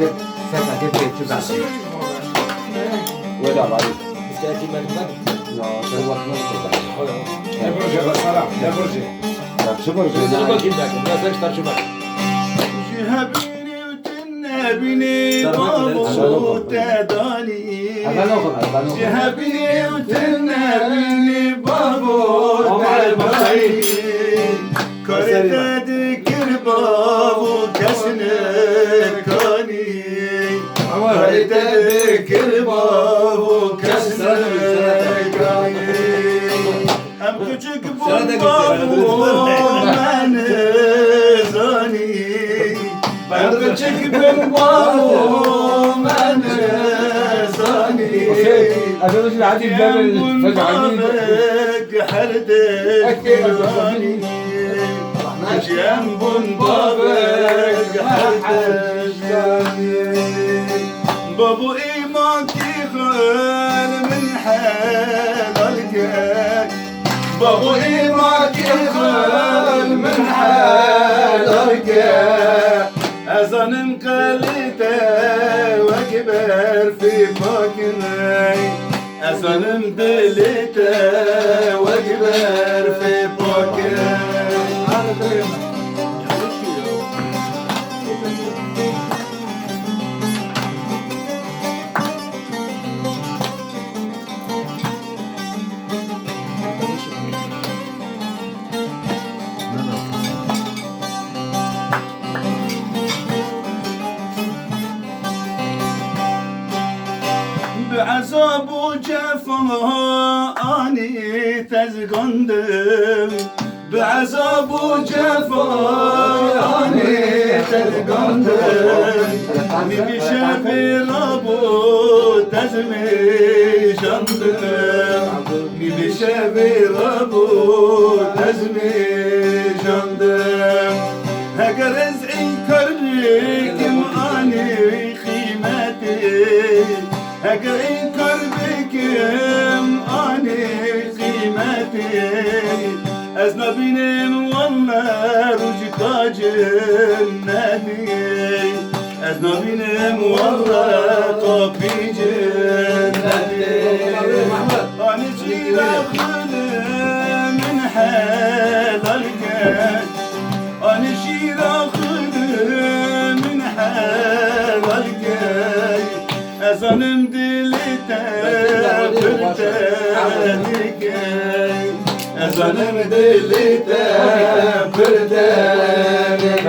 كده ساعة كده تبع ولا بعد استأتي بالبر لا شو وقت نص Ne proje var sana? Ne proje? شو برجع زي ما كنت لكن ما فيش ترجمة Cihabini utinebini babu tedani. هذا ناخذ Cihabini utinebini babu tedani. Karite dikir babu kesne kani. Karite dikir babu kesne kani. Hem küçük bu babu beni zani. Ben küçük bir babu beni zani. هذا مش العادي باب الفجعة حردك زاني جنب بابك حردك زاني بابو إيمانكي خال من حلالك بابو إيمانكي خال من حلالك أذان قلته وكبر في فاكني أذان دلته وكبر في فاكني بعذاب وجفا أني تزقندم بعذاب وجفا أني تزقندم نبي شافي ربو تزمي شندم نبي شافي ربو تزمي شندم هكا رزقي كريكم أني خيمتي هكا كربكم أني قيمتي أزنبينم والله رجتا جنتي أزنبينم والله طبي جنتي أنا صغير أخذ من حلالك أنا شير أخذ من حلالك أزنم دلته بردانك أزنم دلته بردانك